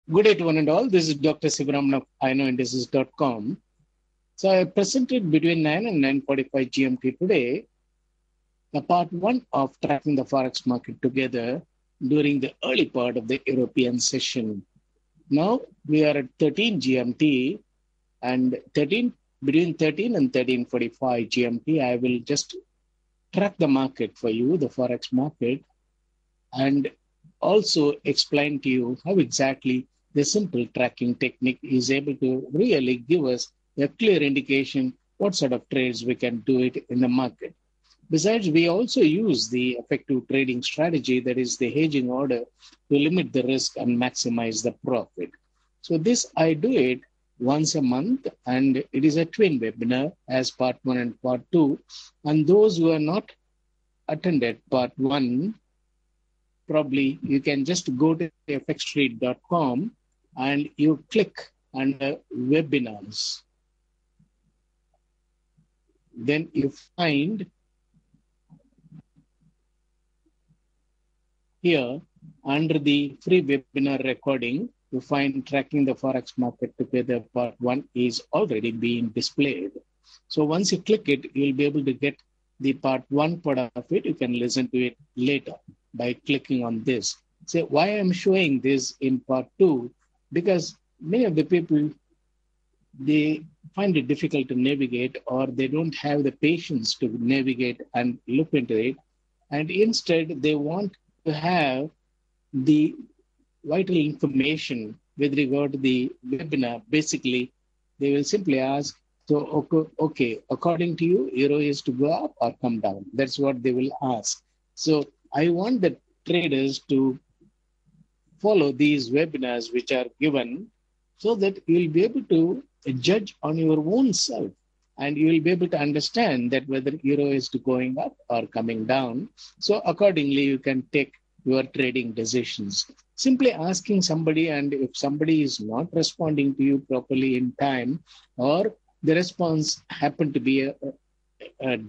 Good day to one and all. This is Dr. Sivaraman of iknowindices.com. So I presented between 9 and 9:45 GMT today the part one of tracking the forex market together during the early part of the European session. Now we are at 13 GMT and between 13 and 13:45 GMT, I will just track the market for you, the forex market, and also explain to you how exactly the simple tracking technique is able to really give us a clear indication what sort of trades we can do it in the market. Besides, we also use the effective trading strategy, that is the hedging order, to limit the risk and maximize the profit. So this I do it once a month, and it is a twin webinar as part one and part two. And those who are not attended part one, probably you can just go to fxtrade.com and you click under webinars. Then you find here under the free webinar recording, you find tracking the forex market together part one is already being displayed. So once you click it, you'll be able to get the part one part of it. You can listen to it later by clicking on this. So why I'm showing this in part two, because many of the people, they find it difficult to navigate, or they don't have the patience to navigate and look into it. And instead, they want to have the vital information with regard to the webinar. Basically, they will simply ask, so, okay, according to you, euro is to go up or come down? That's what they will ask. So I want the traders to follow these webinars which are given so that you'll be able to judge on your own self, and you will be able to understand that whether euro is going up or coming down. So accordingly, you can take your trading decisions. Simply asking somebody, and if somebody is not responding to you properly in time, or the response happened to be a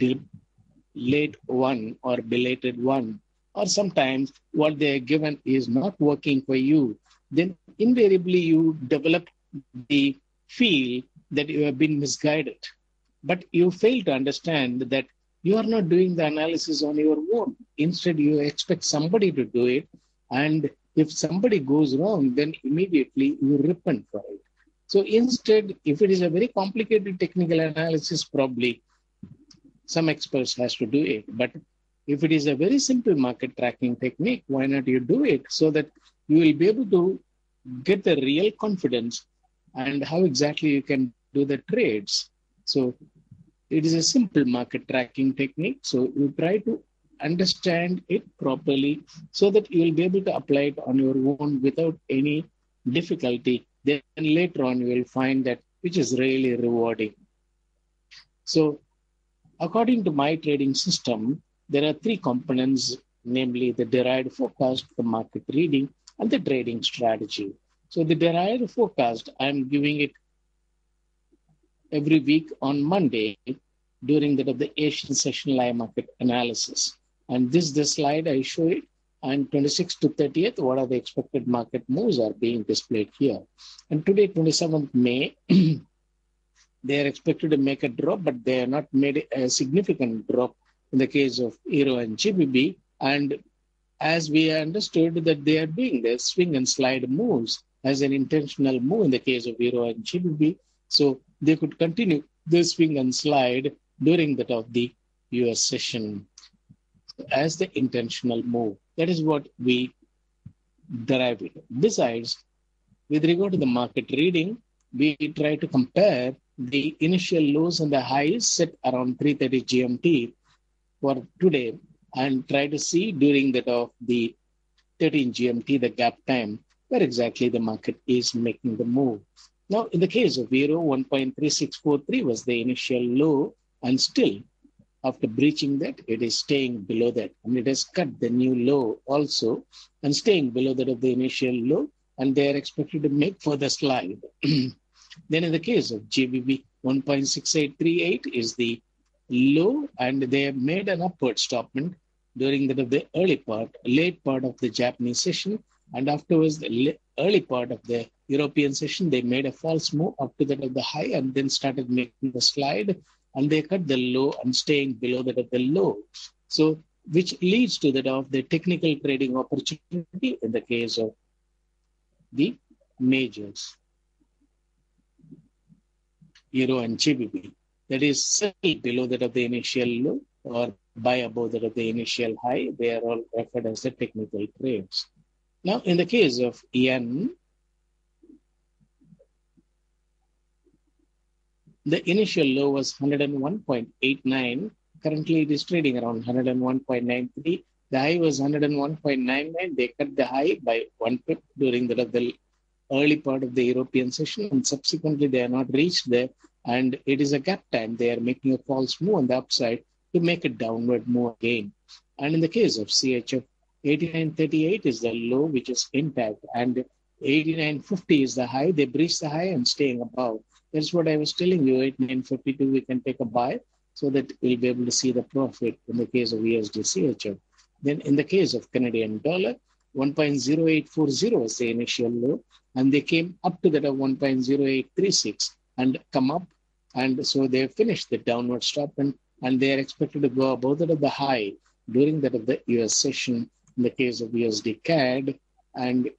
late one or belated one, or sometimes what they are given is not working for you, then invariably you develop the feel that you have been misguided. But you fail to understand that you are not doing the analysis on your own. Instead, you expect somebody to do it. And if somebody goes wrong, then immediately you repent for it. So instead, if it is a very complicated technical analysis, probably some experts has to do it. But if it is a very simple market tracking technique, why not you do it so that you will be able to get the real confidence and how exactly you can do the trades. So it is a simple market tracking technique. So you try to understand it properly so that you will be able to apply it on your own without any difficulty. Then later on, you will find that which is really rewarding. So according to my trading system, there are three components, namely the derived forecast, the market reading, and the trading strategy. So the derived forecast, I'm giving it every week on Monday during the Asian session live market analysis. And this is the slide I show it. And 26th to 30th, what are the expected market moves are being displayed here. And today, 27th May, they are expected to make a drop, but they are not made a significant drop in the case of euro and GBP. And as we understood that they are doing the swing and slide moves as an intentional move in the case of euro and GBP. So they could continue the swing and slide during that of the US session as the intentional move. That is what we derive it. Besides, with regard to the market reading, we try to compare the initial lows and the highs set around 3:30 GMT for today and try to see during that of the 13 GMT, the gap time, where exactly the market is making the move. Now, in the case of euro, 1.3643 was the initial low, and still, after breaching that, it is staying below that. And it has cut the new low also, and staying below that of the initial low, and they are expected to make further slide. Then in the case of GBP, 1.6838 is the low, and they have made an upward stoppment during the late part of the Japanese session, and afterwards the early part of the European session, they made a false move up to that of the high and then started making the slide, and they cut the low and staying below that of the low. So, which leads to that of the technical trading opportunity in the case of the majors, Euro and GBP. That is, sell below that of the initial low or buy above that of the initial high. They are all referred as the technical trades. Now, in the case of yen, the initial low was 101.89. Currently, it is trading around 101.93. The high was 101.99. They cut the high by 1 pip during the early part of the European session, and subsequently they are not reached there. And it is a gap time. They are making a false move on the upside to make a downward move again. And in the case of CHF, 89.38 is the low, which is intact, and 89.50 is the high. They breached the high and staying above. That's what I was telling you. 89.52, we can take a buy so that we'll be able to see the profit in the case of USD CHF. Then in the case of Canadian dollar, 1.0840 was the initial low, and they came up to that of 1.0836 and come up. And so they finished the downward stop, and they are expected to go above that of the high during that of the US session in the case of USD CAD. And,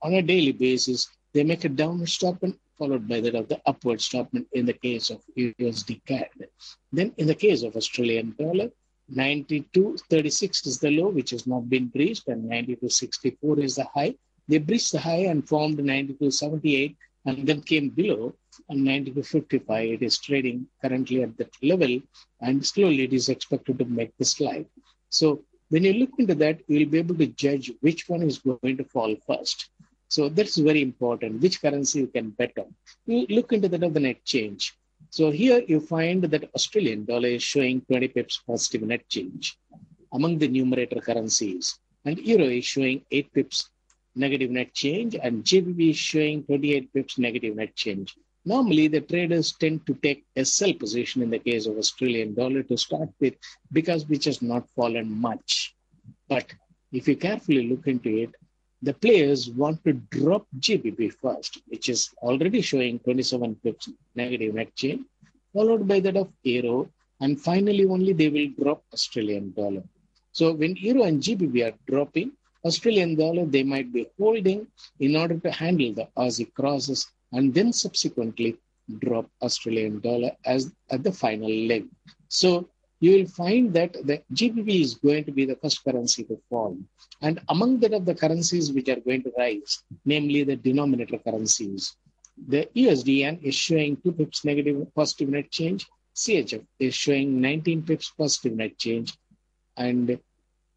on a daily basis, they make a downward stop and followed by that of the upward stop in the case of USD CAD. Then in the case of Australian dollar, 92.36 is the low, which has not been breached, and 92.64 is the high. They breached the high and formed 92.78 and then came below, and 92.55. It is trading currently at that level, and slowly it is expected to make the slide. So when you look into that, you'll be able to judge which one is going to fall first. So that's very important, which currency you can bet on. You look into that of the net change. So here you find that Australian dollar is showing 20 pips positive net change among the numerator currencies, and euro is showing 8 pips negative net change, and GBP is showing 28 pips negative net change. Normally, the traders tend to take a sell position in the case of Australian dollar to start with, because which has not fallen much. But if you carefully look into it, the players want to drop GBP first, which is already showing 27 pips negative net change, followed by that of euro, and finally only they will drop Australian dollar. So when euro and GBP are dropping, Australian dollar they might be holding in order to handle the Aussie crosses, and then subsequently drop Australian dollar as at the final leg. So you will find that the GBP is going to be the first currency to fall. And among that of the currencies which are going to rise, namely the denominator currencies, the USD yen is showing 2 pips negative positive net change. CHF is showing 19 pips positive net change. And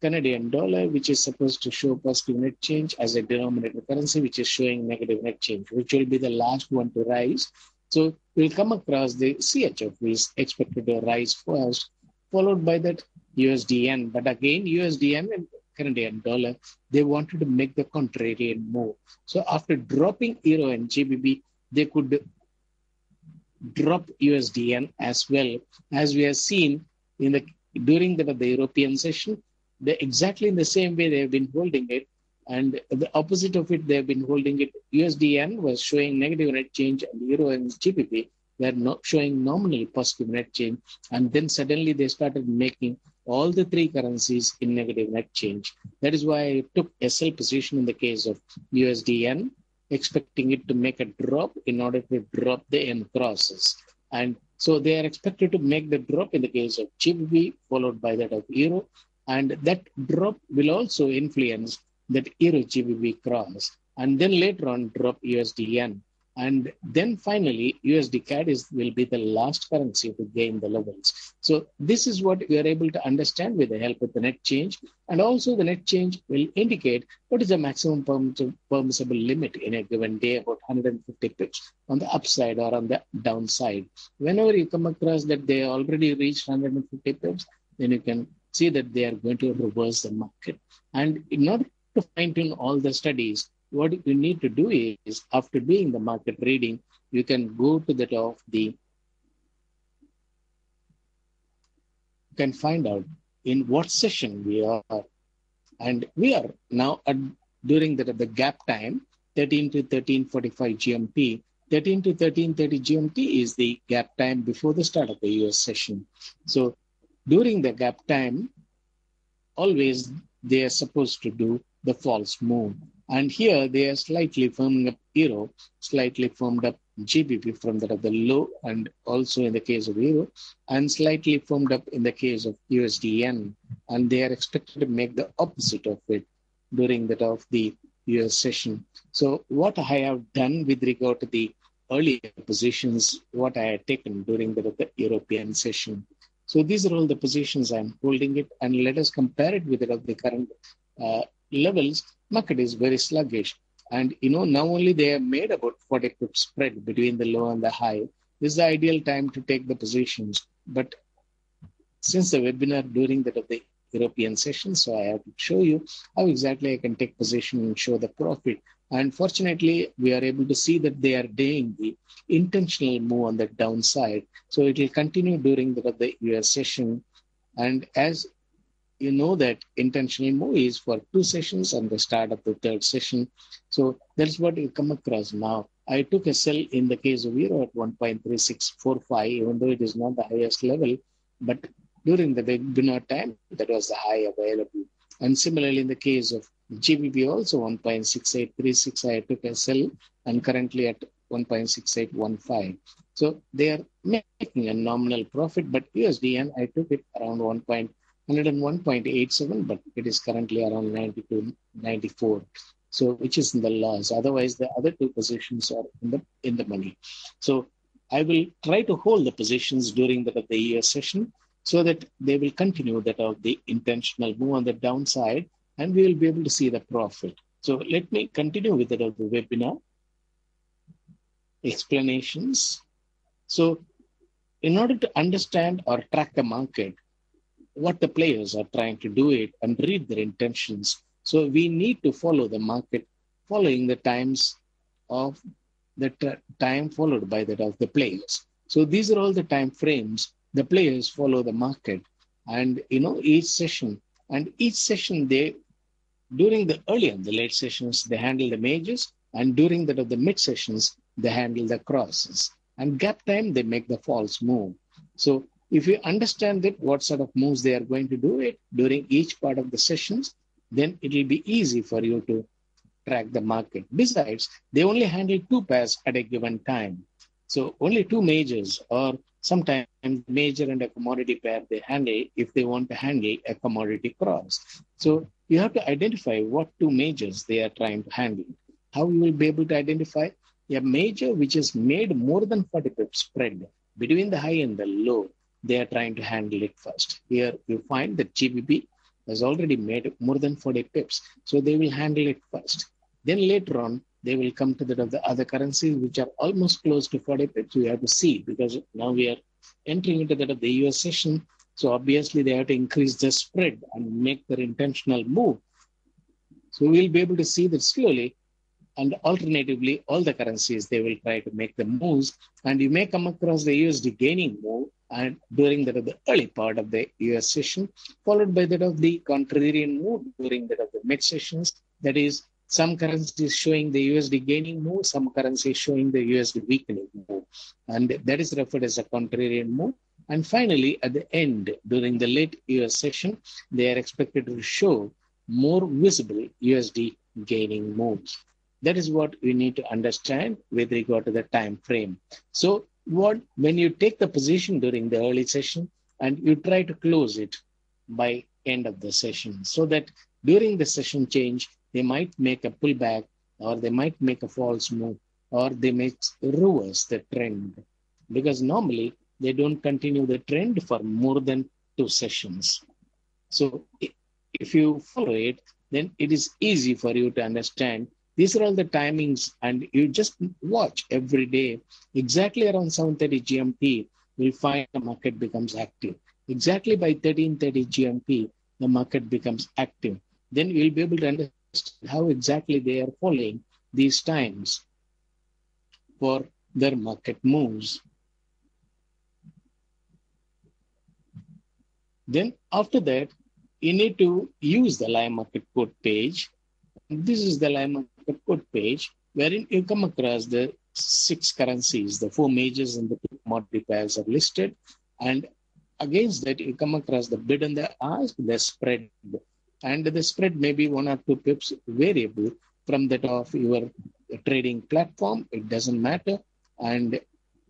Canadian dollar, which is supposed to show positive net change as a denominator currency, which is showing negative net change, which will be the last one to rise. So we'll come across the CHF, which is expected to rise first, followed by that USD yen. But again, USD yen and Canadian dollar, they wanted to make the contrarian move. So after dropping euro and GBP, they could drop USD yen as well, as we have seen during the European session. They exactly in the same way they have been holding it, and the opposite of it they have been holding it. USD yen was showing negative net change, and euro and GBP were not showing nominally positive net change, and then suddenly they started making all the three currencies in negative net change. That is why I took a sell position in the case of USD yen, expecting it to make a drop in order to drop the yen crosses. And so they are expected to make the drop in the case of GBP, followed by that of euro. And that drop will also influence that euro GBP cross, and then later on drop USD yen. And then finally, USD CAD will be the last currency to gain the levels. So this is what we are able to understand with the help of the net change. And also the net change will indicate what is the maximum permissible limit in a given day, about 150 pips on the upside or on the downside. Whenever you come across that they already reached 150 pips, then you can see that they are going to reverse the market. And in order to fine-tune all the studies, what you need to do is, after doing the market reading, you can go to the top of you can find out in what session we are. And we are now during the gap time, 13 to 13:45 GMT. 13 to 13:30 GMT is the gap time before the start of the US session. So during the gap time, always they are supposed to do the false move. And here they are slightly firming up euro, slightly firmed up GBP from that of the low, and also in the case of euro, and slightly firmed up in the case of USD yen. And they are expected to make the opposite of it during that of the US session. So what I have done with regard to the earlier positions, what I had taken during the European session. So these are all the positions I'm holding it, and let us compare it with the current levels. Market is very sluggish, and now only they have made about 40 pips spread between the low and the high. This is the ideal time to take the positions, but since the webinar during that of the European session, so I have to show you how exactly I can take position and show the profit. And fortunately, we are able to see that they are doing the intentional move on the downside. So it will continue during the US session. And as you know that intentional move is for 2 sessions and the start of the 3rd session. So that's what you come across now. I took a sell in the case of euro at 1.3645, even though it is not the highest level, but during the webinar time, that was the high available. And similarly, in the case of GBP also 1.6836, I took a sell and currently at 1.6815. So they are making a nominal profit, but USD I took it around 101.87, but it is currently around 92.94. So which is in the loss. Otherwise, the other 2 positions are in the money. So I will try to hold the positions during the US session, so that they will continue that of the intentional move on the downside, and we will be able to see the profit. So let me continue with the webinar explanations. So in order to understand or track the market, what the players are trying to do it and read their intentions. So we need to follow the market following the times of the time followed by that of the players. So these are all the time frames. The players follow the market, and each session they during the early and the late sessions they handle the majors, and during that of the mid sessions they handle the crosses, and gap time they make the false move. So if you understand that what sort of moves they are going to do it during each part of the sessions, then it will be easy for you to track the market. Besides, they only handle 2 pairs at a given time. So only 2 majors, or sometimes major and a commodity pair they handle if they want to handle a commodity cross. So you have to identify what 2 majors they are trying to handle. How you will be able to identify a major which is made more than 40 pips spread between the high and the low. They are trying to handle it first. Here you find that GBP has already made more than 40 pips. So they will handle it first. Then later on, they will come to the other currencies which are almost close to 40 pips. We have to see, because now we are entering into the US session. So obviously they have to increase the spread and make their intentional move. So we'll be able to see that slowly. And alternatively, all the currencies, they will try to make the moves. And you may come across the USD gaining move and during the early part of the US session, followed by that of the contrarian move during that of the mid sessions. That is, some currencies showing the USD gaining move, some currencies showing the USD weakening move. And that is referred as a contrarian move. And finally, at the end, during the late US session, they are expected to show more visible USD gaining moves. That is what we need to understand with regard to the time frame. So when you take the position during the early session and you try to close it by end of the session, so that during the session change, they might make a pullback, or they might make a false move, or they may reverse the trend, because normally they don't continue the trend for more than 2 sessions. So if you follow it, then it is easy for you to understand. These are all the timings, and you just watch every day. Exactly around 7:30 GMT, we'll find the market becomes active. Exactly by 13:30 GMT, the market becomes active. Then we'll be able to understand how exactly they are following these times for their market moves. Then after that, you need to use the live market code page. This is the live market code page wherein you come across the six currencies, the four majors and the two commodity pairs are listed. And against that, you come across the bid and the ask, the spread. And the spread may be 1 or 2 pips variable from that of your trading platform. It doesn't matter. And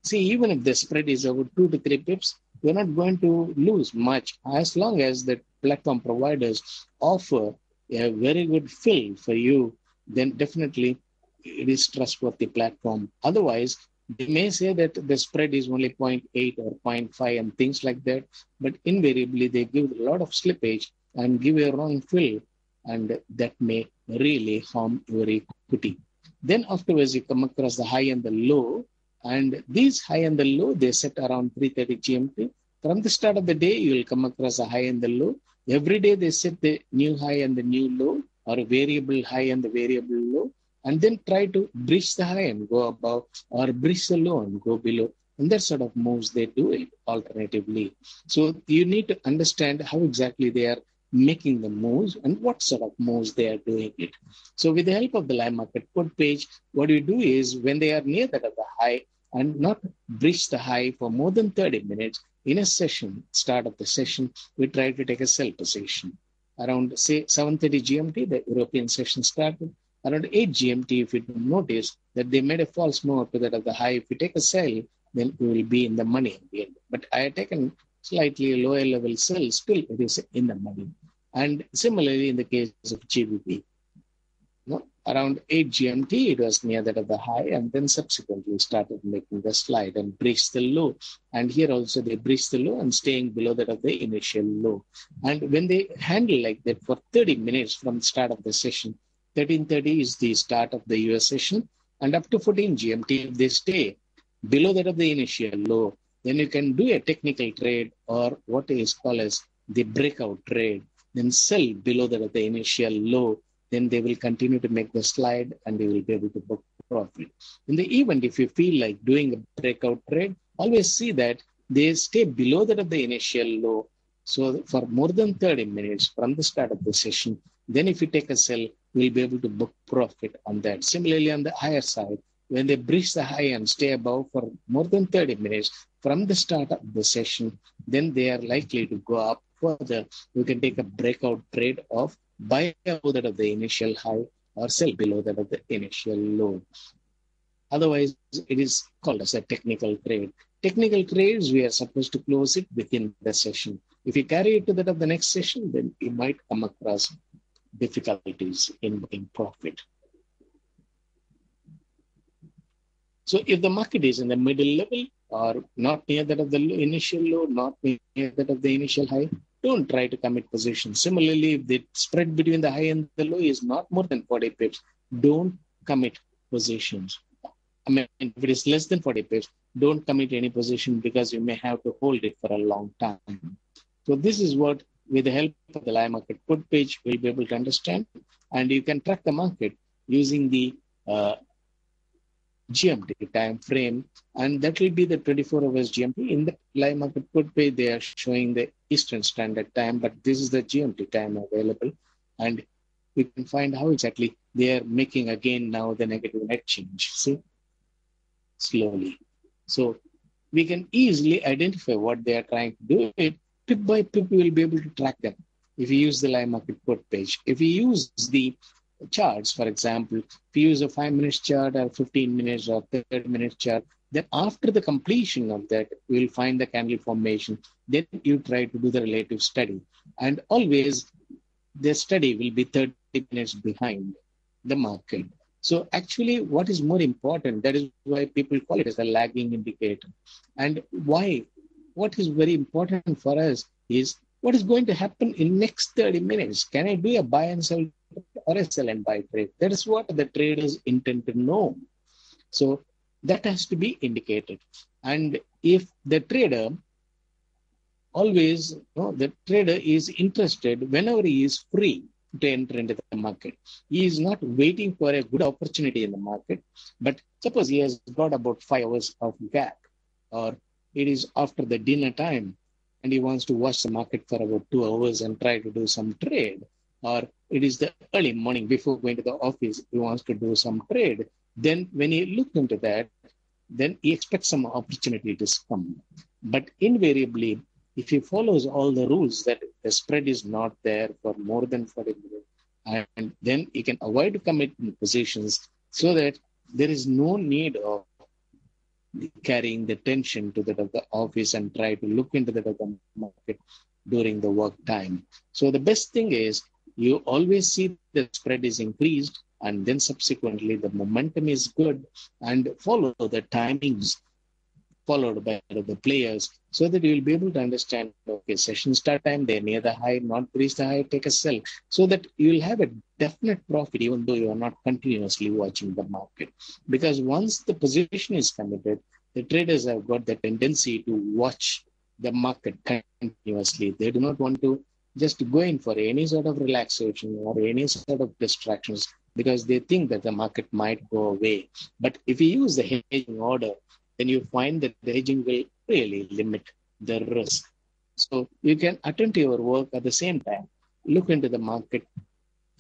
see, even if the spread is over 2 to 3 pips, you're not going to lose much as long as the platform providers offer a very good fill for you. Then definitely it is trustworthy platform. Otherwise, they may say that the spread is only 0.8 or 0.5 and things like that, but invariably they give a lot of slippage and give a wrong fill, and that may really harm your equity. Then afterwards, you come across the high and the low, and these high and the low, they set around 3:30 GMT. From the start of the day, you will come across a high and the low. Every day they set the new high and the new low, or a variable high and the variable low, and then try to breach the high and go above, or breach the low and go below. And that sort of moves they do it alternatively. So you need to understand how exactly they are making the moves and what sort of moves they are doing it. So with the help of the live market put page, what you do is when they are near that of the high and not breach the high for more than 30 minutes in a session, start of the session, we try to take a sell position. Around say 7:30 GMT, the European session started. Around 8 GMT, if you notice that they made a false move up to that of the high, if you take a sell, then you will be in the money at the end. But I have taken slightly lower level sell, still it is in the money. And similarly, in the case of GBP, around 8 GMT, it was near that of the high, and then subsequently started making the slide and breached the low. And here also they breached the low and staying below that of the initial low. And when they handle like that for 30 minutes from the start of the session, 13:30 is the start of the US session, and up to 14 GMT, if they stay below that of the initial low, then you can do a technical trade or what is called as the breakout trade. Then sell below that of the initial low. Then they will continue to make the slide and they will be able to book profit. In the event, if you feel like doing a breakout trade, always see that they stay below that of the initial low. So for more than 30 minutes from the start of the session, then if you take a sell, you'll be able to book profit on that. Similarly, on the higher side, when they breach the high and stay above for more than 30 minutes from the start of the session, then they are likely to go up further. You can take a breakout trade of buy above that of the initial high or sell below that of the initial low. Otherwise, it is called as a technical trade. Technical trades, we are supposed to close it within the session. If you carry it to that of the next session, then you might come across difficulties in profit. So if the market is in the middle level or not near that of the initial low, not near that of the initial high, don't try to commit position. Similarly, if the spread between the high and the low is not more than 40 pips, don't commit positions. I mean, if it is less than 40 pips, don't commit any position because you may have to hold it for a long time. So this is what, with the help of the live market put page, we'll be able to understand. And you can track the market using the GMT time frame, and that will be the 24 hours GMT. In the live market put page, they are showing the Eastern Standard Time, but this is the GMT time available, and we can find how exactly they are making again now the negative net change. See, slowly. So we can easily identify what they are trying to do. It pip by pip, we will be able to track them if you use the live market put page. If you use the charts, for example, if you use a 5-minute chart or 15 minutes or 30-minute chart, then after the completion of that, you will find the candle formation. Then you try to do the relative study. And always the study will be 30 minutes behind the market. So actually what is more important, that is why people call it as a lagging indicator. And why? What is very important for us is what is going to happen in next 30 minutes. Can I do a buy and sell or a sell and buy trade? That is what the traders intend to know. So that has to be indicated. And if the trader always, the trader is interested whenever he is free to enter into the market. He is not waiting for a good opportunity in the market, but suppose he has got about 5 hours of gap, or it is after the dinner time and he wants to watch the market for about 2 hours and try to do some trade, or it is the early morning before going to the office, he wants to do some trade, Then when he looked into that, then he expects some opportunity to come. But invariably, if he follows all the rules that the spread is not there for more than 40 minutes, and then he can avoid committing positions so that there is no need of carrying the tension to that of the office and try to look into that of the market during the work time. So the best thing is you always see the spread is increased and then subsequently the momentum is good and follow the timings followed by the players so that you will be able to understand, okay, session start time, they're near the high, not breach the high, take a sell, so that you will have a definite profit even though you are not continuously watching the market. Because once the position is committed, the traders have got the tendency to watch the market continuously. They do not want to just go in for any sort of relaxation or any sort of distractions because they think that the market might go away. But if you use the hedging order, then you find that the hedging will really limit the risk. So you can attend to your work at the same time, look into the market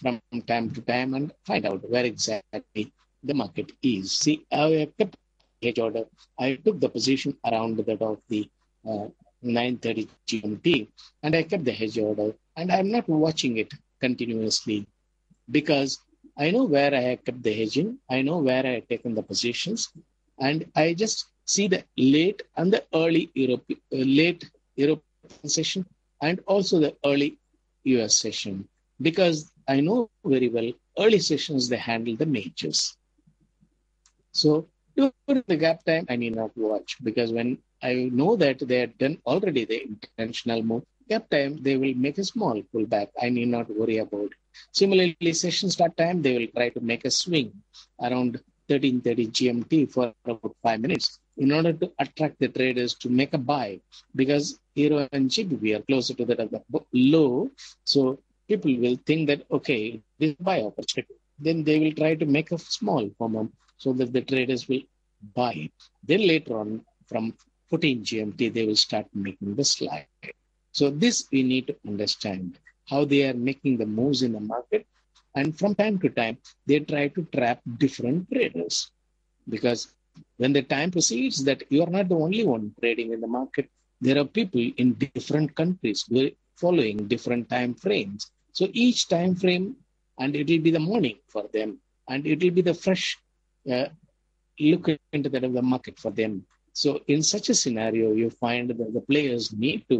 from time to time and find out where exactly the market is. See, I kept hedge order. I took the position around that of the 9:30 GMT and I kept the hedge order and I'm not watching it continuously because I know where I have kept the hedging. I know where I have taken the positions. And I just see the late and the late European session and also the early US session because I know very well early sessions they handle the majors. So during the gap time, I need not watch because when I know that they have done already the intentional move, gap time, they will make a small pullback. I need not worry about it. Similarly, session start time, they will try to make a swing around 13:30 GMT for about 5 minutes in order to attract the traders to make a buy because Euro and GBP are closer to that of the low. So people will think that, okay, this is buy opportunity. Then they will try to make a small moment so that the traders will buy. Then later on, from 14 GMT, they will start making the slide. So this we need to understand how they are making the moves in the market. And from time to time, they try to trap different traders because when the time proceeds that you are not the only one trading in the market, there are people in different countries following different time frames. So each time frame, and it will be the morning for them, and it will be the fresh look into that of the market for them. So in such a scenario, you find that the players need to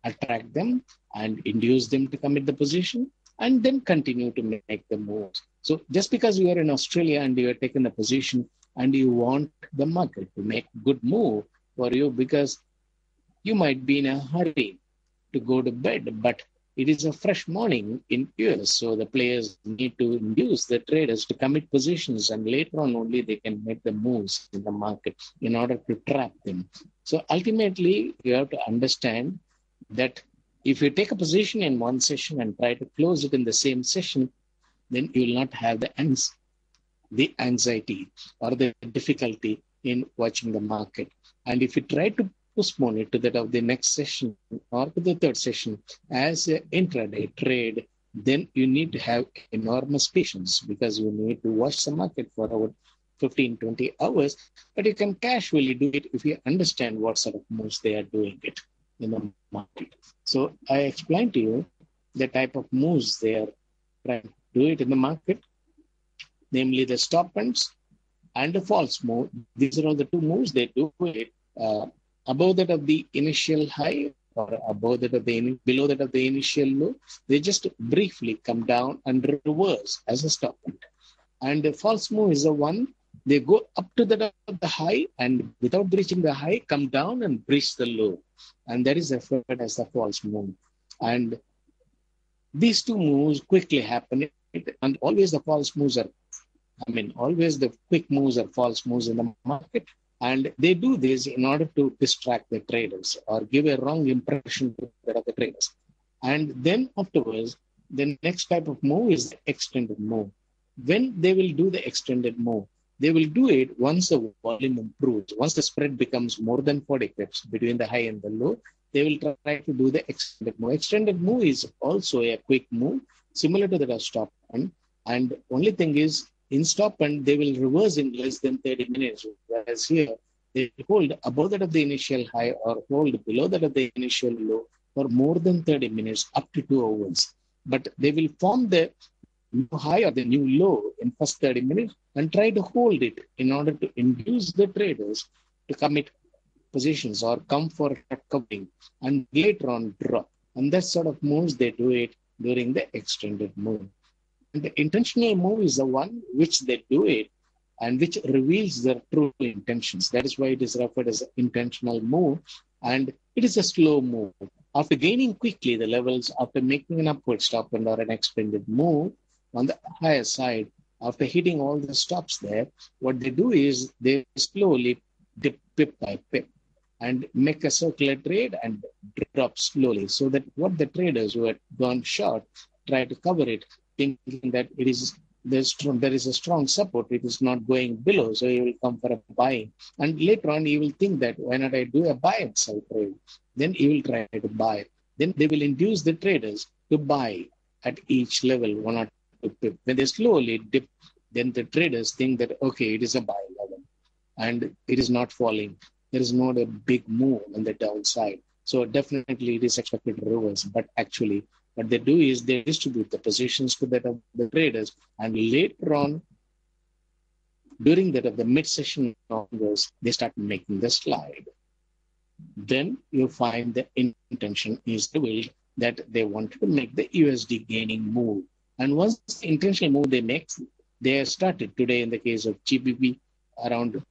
attract them and induce them to commit the position and then continue to make the moves. So just because you are in Australia and you are taking the position and you want the market to make good move for you because you might be in a hurry to go to bed, but it is a fresh morning in US. So the players need to induce the traders to commit positions and later on only they can make the moves in the market in order to trap them. So ultimately, you have to understand that if you take a position in one session and try to close it in the same session, then you will not have the anxiety or the difficulty in watching the market. And if you try to postpone it to that of the next session or to the third session as an intraday trade, then you need to have enormous patience because you need to watch the market for about 15, 20 hours. But you can casually do it if you understand what sort of moves they are doing it in the market. So I explained to you the type of moves they are trying to do it in the market, namely the stop ends and the false move. These are all the two moves they do it above that of the initial high or above that of below that of the initial low. They just briefly come down and reverse as a stop end. And the false move is the one they go up to the high and without breaching the high, come down and breach the low. And that is referred as the false move. And these two moves quickly happen. And always the false moves are, always the quick moves are false moves in the market. And they do this in order to distract the traders or give a wrong impression to the traders. And then afterwards, the next type of move is the extended move. When they will do the extended move, they will do it once the volume improves. Once the spread becomes more than 40 pips between the high and the low, they will try to do the extended move. Extended move is also a quick move, similar to the stop end. And only thing is, in stop and they will reverse in less than 30 minutes. Whereas here, they hold above that of the initial high or hold below that of the initial low for more than 30 minutes, up to 2 hours. But they will form the new high or the new low in first 30 minutes and try to hold it in order to induce the traders to commit positions or come for covering and later on drop. And that sort of moves they do it during the extended move. And the intentional move is the one which they do it and which reveals their true intentions. That is why it is referred as an intentional move. And it is a slow move. After gaining quickly the levels, after making an upward stop and or an extended move on the higher side, after hitting all the stops there, what they do is they slowly dip pip by pip and make a circular trade and drop slowly, so that what the traders who had gone short try to cover it, thinking that it is there is a strong support, it is not going below, so he will come for a buying. And later on, he will think that why not I do a buy and sell trade? Then he will try to buy. Then they will induce the traders to buy at each level, one or two pip. When they slowly dip, then the traders think that okay, it is a buy level and it is not falling. There is not a big move on the downside. So definitely it is expected to reverse. But actually, what they do is they distribute the positions to that of the traders, and later on, during that of the mid-session onwards, they start making the slide. Then you find the intention is revealed that they wanted to make the USD gaining move. And once the intentional move they make, they have started today in the case of GBP around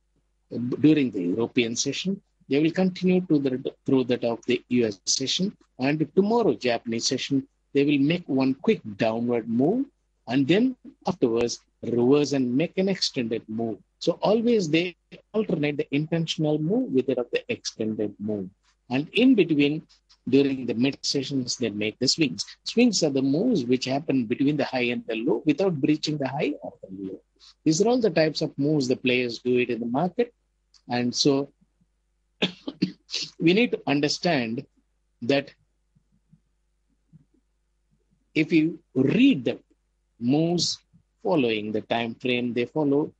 during the European session. They will continue through that of the US session, and tomorrow Japanese session, they will make one quick downward move and then afterwards reverse and make an extended move. So always they alternate the intentional move with that of the extended move. And in between, during the mid sessions, they make the swings. Swings are the moves which happen between the high and the low without breaching the high or the low. These are all the types of moves the players do it in the market. And so we need to understand that if you read the moves following the time frame they follow,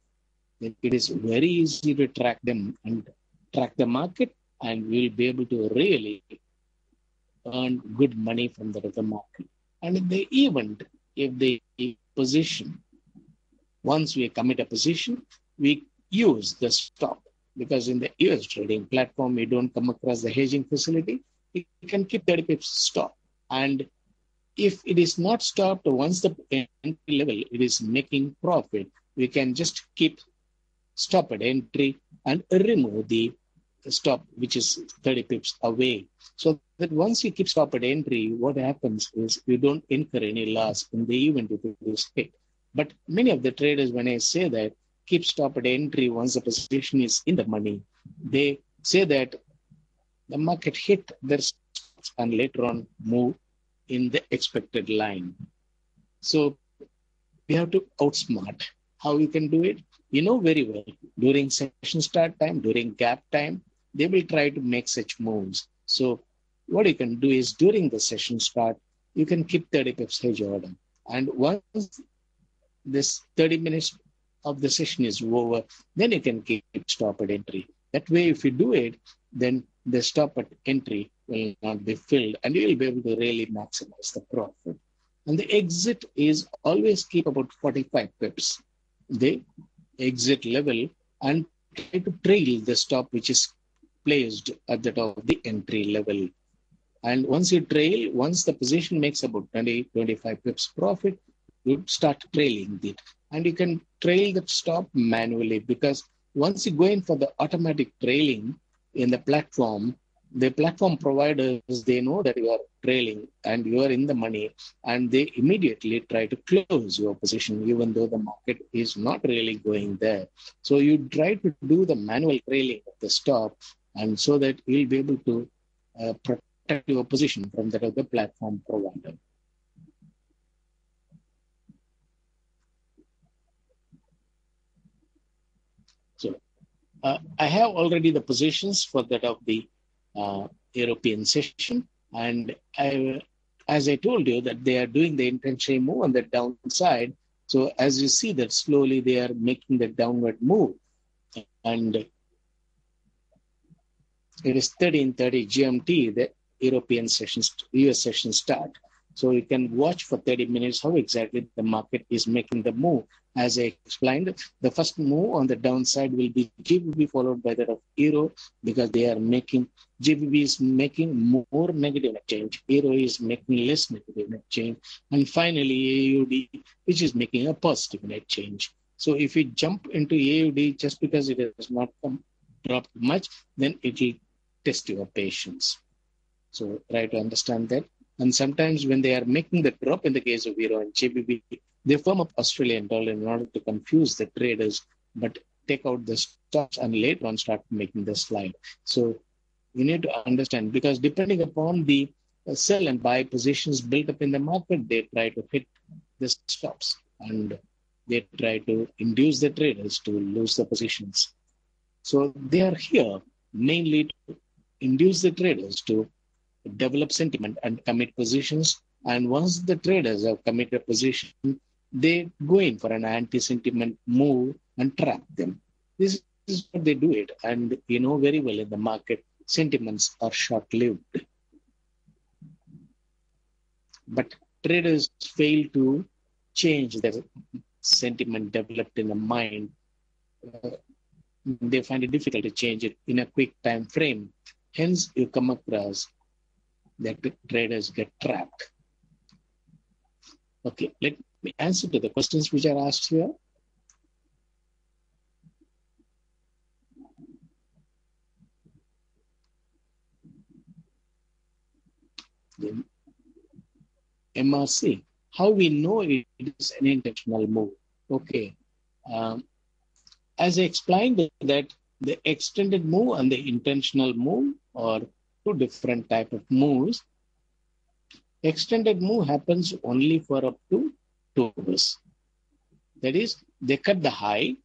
then it is very easy to track them and track the market, and we'll be able to really earn good money from the market. And in the event, if the position, once we commit a position, we use the stop. Because in the US trading platform, we don't come across the hedging facility. We can keep 30 pips stop. And if it is not stopped, once the entry level, it is making profit, we can just keep stop at entry and remove the stop, which is 30 pips away. So that once you keep stop at entry, what happens is you don't incur any loss in the event if it is hit. But many of the traders, when I say that, keep stop at entry once the position is in the money, they say that the market hit their stops and later on move in the expected line. So we have to outsmart. How you can do it? You know very well, during session start time, during gap time, they will try to make such moves. So what you can do is during the session start, you can keep 30 pips hedge order. And once this 30 minutes of the session is over, then you can keep stop at entry. That way, if you do it, then the stop at entry will not be filled and you will be able to really maximize the profit. And the exit is always keep about 45 pips, the exit level, and try to trail the stop which is placed at the top of the entry level. And once you trail, once the position makes about 20-25 pips profit, you start trailing it. And you can trail that stop manually, because once you go in for the automatic trailing in the platform providers, they know that you are trailing and you are in the money, and they immediately try to close your position, even though the market is not really going there. So you try to do the manual trailing of the stop, and so that you'll be able to protect your position from that of the platform provider. So I have already the positions for that of the European session, and as I told you that they are doing the intentional move on the downside, So as you see that slowly they are making the downward move, and it is 13:30 GMT, the European sessions, US session start. So you can watch for 30 minutes how exactly the market is making the move. As I explained, the first move on the downside will be GBP followed by that of Euro, because they are making, GBP is making more negative net change, Euro is making less negative net change, and finally AUD, which is making a positive net change. So if you jump into AUD just because it has not dropped much, then it will test your patience. So try to understand that. And sometimes when they are making the drop in the case of Euro and JBP, they firm up Australian dollar in order to confuse the traders, but take out the stops and later on start making the slide. So you need to understand, because depending upon the sell and buy positions built up in the market, they try to hit the stops and they try to induce the traders to lose the positions. So they are here mainly to induce the traders to develop sentiment and commit positions. And once the traders have committed position, they go in for an anti-sentiment move and trap them. This is what they do it. And you know very well in the market, sentiments are short-lived. But traders fail to change their sentiment developed in the mind. They find it difficult to change it in a quick time frame. Hence, you come across that traders get trapped. Okay, let me answer to the questions which are asked here. Then MRC, how we know it is an intentional move. Okay, as I explained that the extended move and the intentional move are two different type of moves. Extended move happens only for up to 2 hours. That is, they cut the high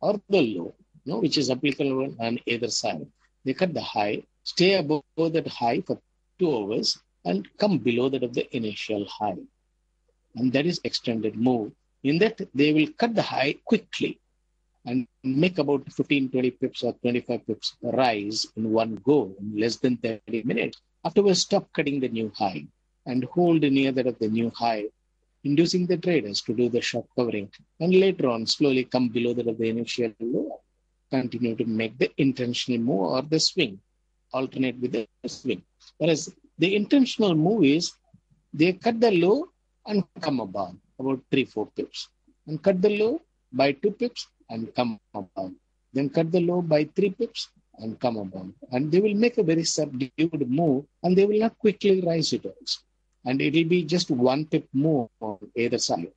or the low, which is applicable on either side. They cut the high, stay above that high for 2 hours, and come below that of the initial high. And that is extended move. In that, they will cut the high quickly and make about 15, 20 pips or 25 pips rise in one go in less than 30 minutes. Afterwards, stop cutting the new high and hold near that of the new high, inducing the traders to do the short covering, and later on slowly come below that of the initial low, continue to make the intentional move or the swing, alternate with the swing. Whereas the intentional move is they cut the low and come above about 3-4 pips, and cut the low by 2 pips and come above. Then cut the low by 3 pips and come above. And they will make a very subdued move, and they will not quickly rise it also. And it will be just 1 pip move on either side.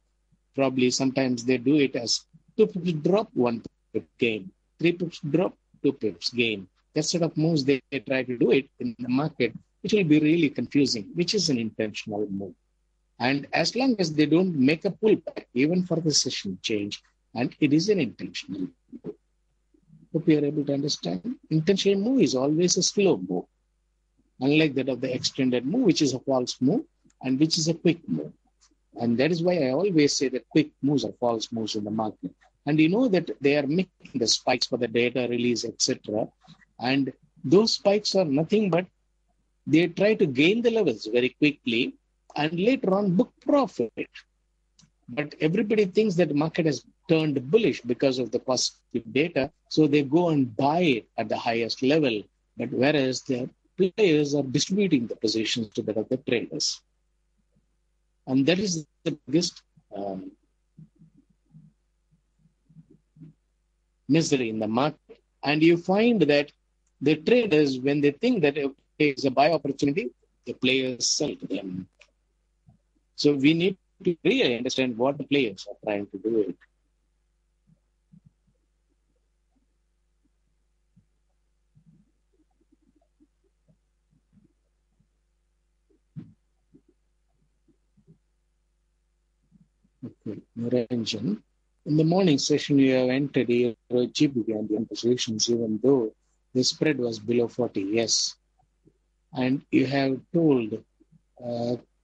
Probably sometimes they do it as 2 pips drop, 1 pip gain, 3 pips drop, 2 pips gain. That sort of moves they try to do it in the market, which will be really confusing, which is an intentional move. And as long as they don't make a pullback, even for the session change, and it is an intentional move. Hope you are able to understand. Intentional move is always a slow move, unlike that of the extended move, which is a false move and which is a quick move. And that is why I always say that quick moves are false moves in the market. And you know that they are making the spikes for the data release, etc. And those spikes are nothing but they try to gain the levels very quickly and later on book profit. But everybody thinks that the market has turned bullish because of the positive data, so they go and buy it at the highest level. But whereas the players are distributing the positions to the other traders. And that is the biggest misery in the market. And you find that the traders, when they think that it's a buy opportunity, the players sell to them. So we need to really understand what the players are trying to do it. Okay, Niranjan. In the morning session, you have entered your GBP and the positions, even though the spread was below 40. Yes. And you have told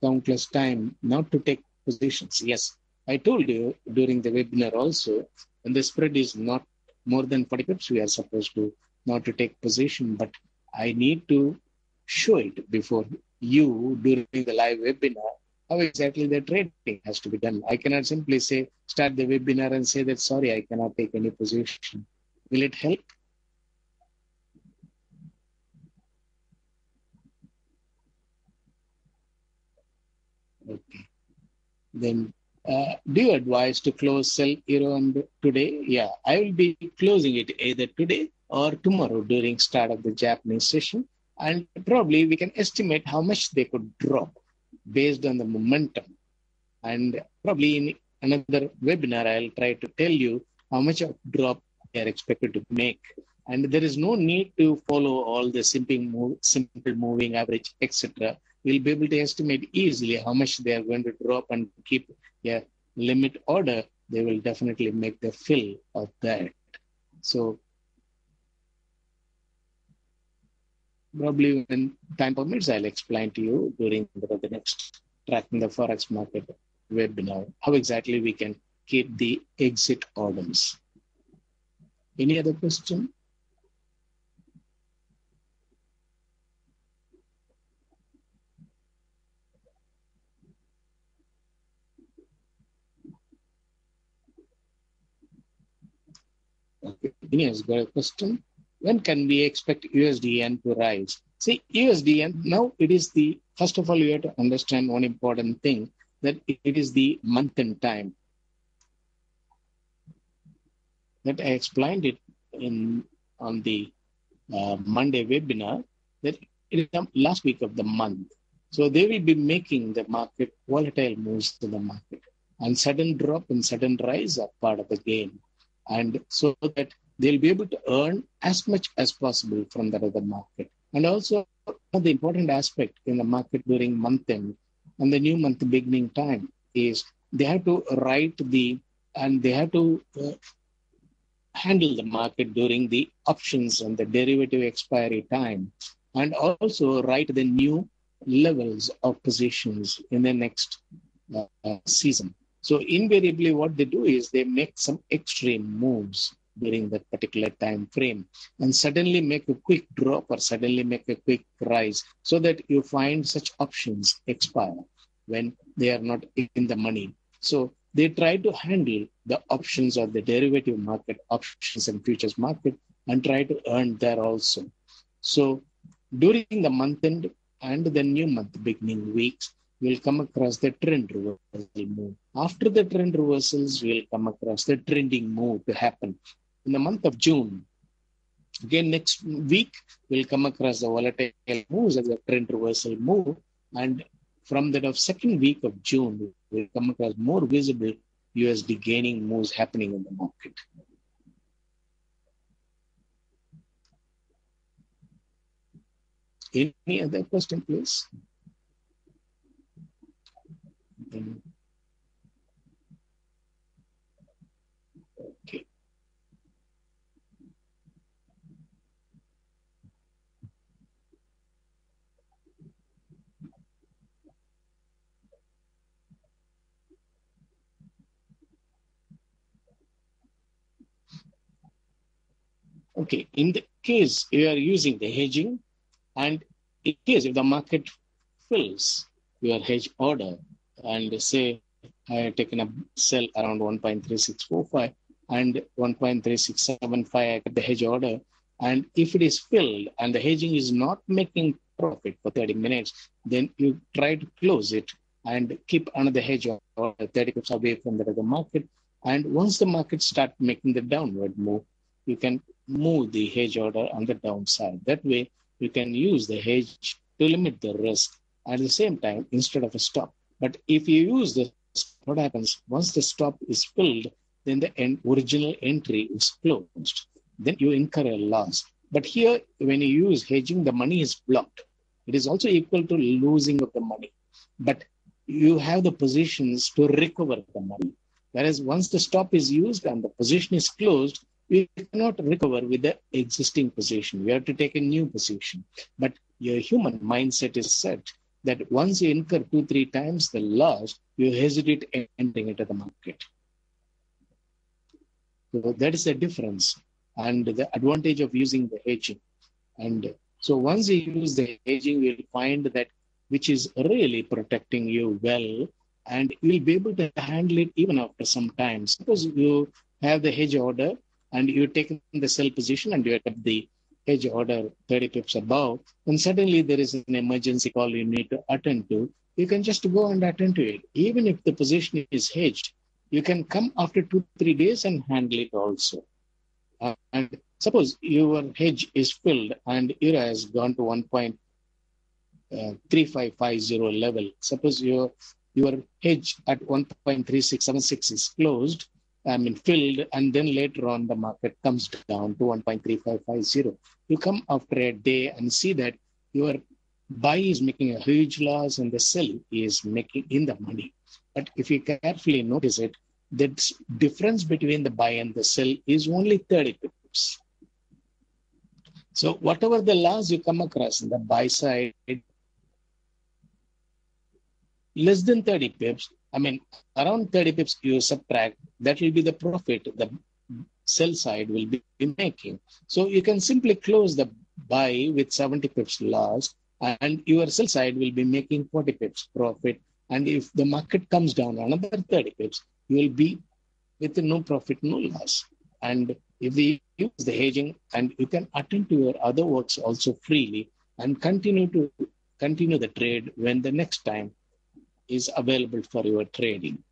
countless time not to take positions. Yes. I told you during the webinar also, when the spread is not more than 40 pips, we are supposed to not to take position, but I need to show it before you during the live webinar how exactly the trading has to be done. I cannot simply say, start the webinar and say that, sorry, I cannot take any position. Will it help? Okay. Then do you advise to close sell euro and today? Yeah, I will be closing it either today or tomorrow during start of the Japanese session. And probably we can estimate how much they could drop based on the momentum. And probably in another webinar, I'll try to tell you how much of drop they are expected to make. And there is no need to follow all the simple moving average, etc. We'll be able to estimate easily how much they are going to drop and keep a limit order. They will definitely make the fill of that. So probably when time permits, I'll explain to you during the next tracking the forex market webinar how exactly we can keep the exit orders. Any other question? Okay, has got a question. When can we expect USDN to rise? See, USDN, now it is the, first of all, you have to understand one important thing, that it is the month and time. That I explained it on the Monday webinar, that it is the last week of the month. So they will be making the market volatile moves to the market. And sudden drop and sudden rise are part of the game. And so that they'll be able to earn as much as possible from that other market. And also the important aspect in the market during month end and the new month beginning time is they have to they have to handle the market during the options and the derivative expiry time, and also write the new levels of positions in the next season. So invariably what they do is they make some extreme moves during that particular time frame and suddenly make a quick drop or suddenly make a quick rise, so that you find such options expire when they are not in the money. So they try to handle the options of the derivative market, options and futures market, and try to earn there also. So during the month end and the new month beginning weeks, we'll come across the trend reversal move. After the trend reversals, we'll come across the trending move to happen. In the month of June, again next week, we'll come across the volatile moves as a trend reversal move. And from that of second week of June, we'll come across more visible USD gaining moves happening in the market. Any other question, please? Okay. Okay, in the case you are using the hedging, and in case if the market fills your hedge order, and say I have taken a sell around 1.3645 and 1.3675, I get the hedge order, and if it is filled and the hedging is not making profit for 30 minutes, then you try to close it and keep another hedge order 30 pips away from the other market. And once the market starts making the downward move, you can move the hedge order on the downside. That way, you can use the hedge to limit the risk at the same time instead of a stop. But if you use the, what happens once the stop is filled, then the original entry is closed. Then you incur a loss. But here, when you use hedging, the money is blocked. It is also equal to losing of the money. But you have the positions to recover the money. Whereas once the stop is used and the position is closed, you cannot recover with the existing position. You have to take a new position. But your human mindset is set that once you incur 2-3 times the loss, you hesitate entering into the market. So that is the difference and the advantage of using the hedging. And so once you use the hedging, you'll find that which is really protecting you well, and you'll be able to handle it even after some time. Suppose you have the hedge order and you're taking the sell position and you're at the hedge order 30 pips above, and suddenly there is an emergency call you need to attend to, you can just go and attend to it. Even if the position is hedged, you can come after 2-3 days and handle it also. And suppose your hedge is filled and euro has gone to 1.3550 level. Suppose your hedge at 1.3676 is closed, filled, and then later on the market comes down to 1.3550. You come after a day and see that your buy is making a huge loss and the sell is making in the money. But if you carefully notice it, the difference between the buy and the sell is only 30 pips. So whatever the loss you come across in the buy side, less than 30 pips, around 30 pips you subtract, that will be the profit the sell side will be making. So you can simply close the buy with 70 pips loss, and your sell side will be making 40 pips profit. And if the market comes down another 30 pips, you will be with no profit, no loss. And if we use the hedging, and you can attend to your other works also freely and continue the trade when the next time is available for your trading.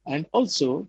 And also,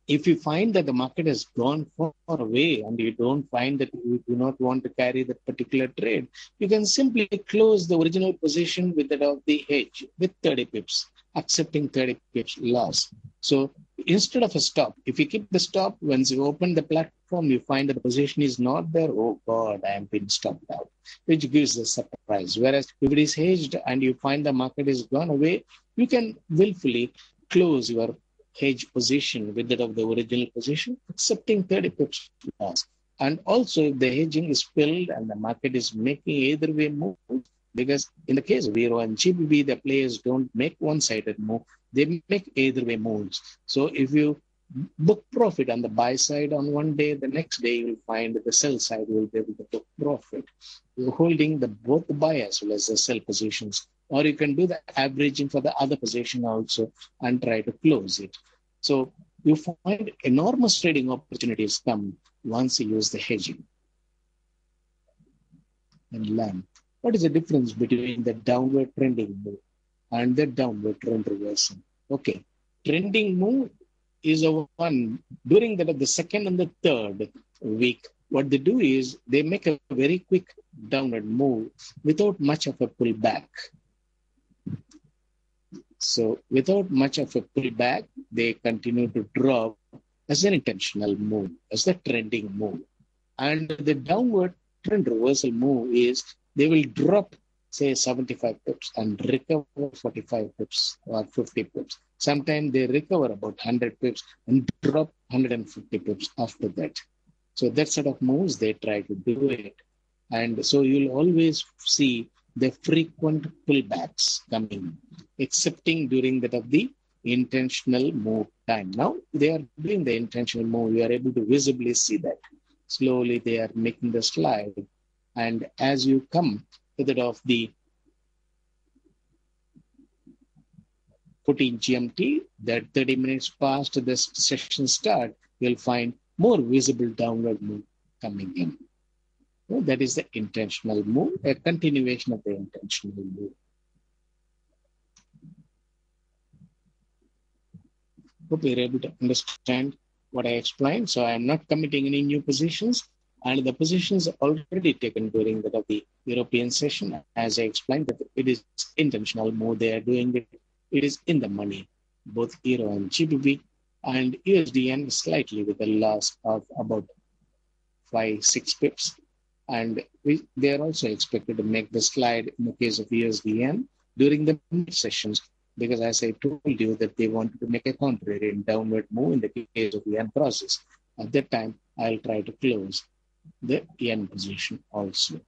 if you find that the market has gone far away and you don't find that you do not want to carry that particular trade, you can simply close the original position with that of the hedge with 30 pips, accepting 30 pips loss. So instead of a stop, if you keep the stop, once you open the platform, you find that the position is not there. Oh God, I am being stopped out, which gives a surprise. Whereas if it is hedged and you find the market is gone away, you can willfully close your hedge position with that of the original position, accepting 30 pips loss. And also, if the hedging is filled and the market is making either way move, because in the case of Euro and GBP, the players don't make one-sided move, they make either way moves. So if you book profit on the buy side on one day, the next day you'll find the sell side will be able to book profit. You're holding both the buy as well as the sell positions. Or you can do the averaging for the other position also and try to close it. So you find enormous trading opportunities come once you use the hedging. And learn what is the difference between the downward trending move and the downward trend reversal. Okay, trending move is a one during the second and the third week. What they do is they make a very quick downward move without much of a pullback. So without much of a pullback, they continue to drop as an intentional move, as the trending move. And the downward trend reversal move is they will drop, say, 75 pips and recover 45 pips or 50 pips. Sometimes they recover about 100 pips and drop 150 pips after that. So that sort of moves, they try to do it. And so you'll always see the frequent pullbacks coming, excepting during that of the intentional move time. Now they are doing the intentional move. You are able to visibly see that. Slowly they are making the slide. And as you come to that of the 14 GMT, that 30 minutes past the session start, you'll find more visible downward move coming in. So that is the intentional move, a continuation of the intentional move. Hope you're able to understand what I explained. So I'm not committing any new positions, and the positions already taken during the European session. As I explained, that it is intentional move. They are doing it. It is in the money, both Euro and GBP, and USDN slightly with a loss of about 5-6 pips. And they are also expected to make the slide in the case of USDN during the mid sessions, because as I told you that they wanted to make a contrarian downward move in the case of the yen process. At that time, I'll try to close the yen position also.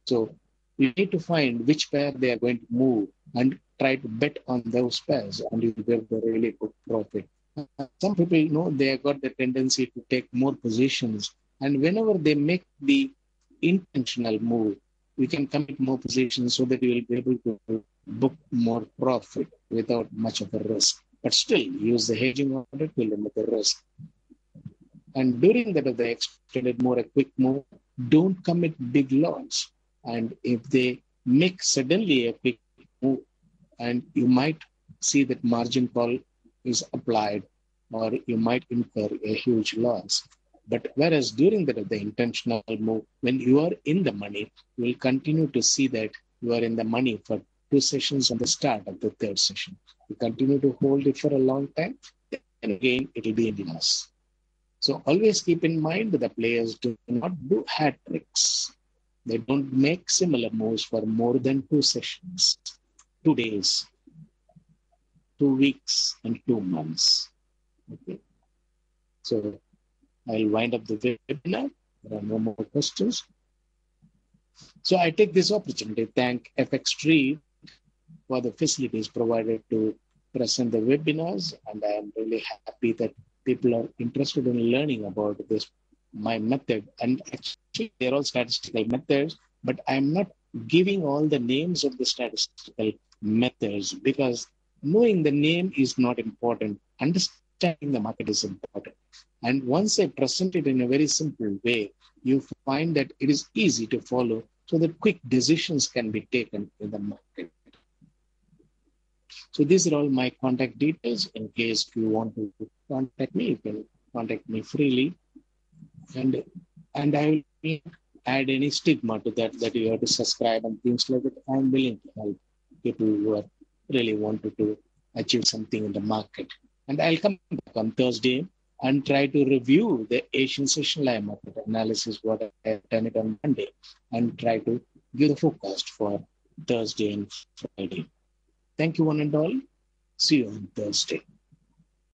So You need to find which pair they are going to move and try to bet on those pairs, and you will get a really good profit. Some people, they have got the tendency to take more positions, and whenever they make the intentional move, you can commit more positions so that you will be able to book more profit without much of a risk. But still, use the hedging order to limit the risk. And during that, if they extended more a quick move, don't commit big loss. And if they make suddenly a quick move, and you might see that margin call is applied, or you might incur a huge loss. But whereas during the intentional move, when you are in the money, you will continue to see that you are in the money for 2 sessions on the start of the third session. You continue to hold it for a long time, then again it will be in loss. So always keep in mind that the players do not do hat tricks. They don't make similar moves for more than 2 sessions, 2 days, 2 weeks, and 2 months. Okay. So I'll wind up the webinar. There are no more questions. So I take this opportunity to thank FX Tree for the facilities provided to present the webinars, and I am really happy that people are interested in learning about this, my method. And actually, they're all statistical methods, but I'm not giving all the names of the statistical methods because knowing the name is not important. Understanding the market is important. And once I present it in a very simple way, you find that it is easy to follow so that quick decisions can be taken in the market. So these are all my contact details. In case you want to contact me, you can contact me freely. And I will add any stigma to that you have to subscribe and things like that. I'm willing to help people who are really wanted to achieve something in the market. And I'll come back on Thursday and try to review the Asian session live market analysis, what I have done it on Monday, and try to give the forecast for Thursday and Friday. Thank you, one and all. See you on Thursday.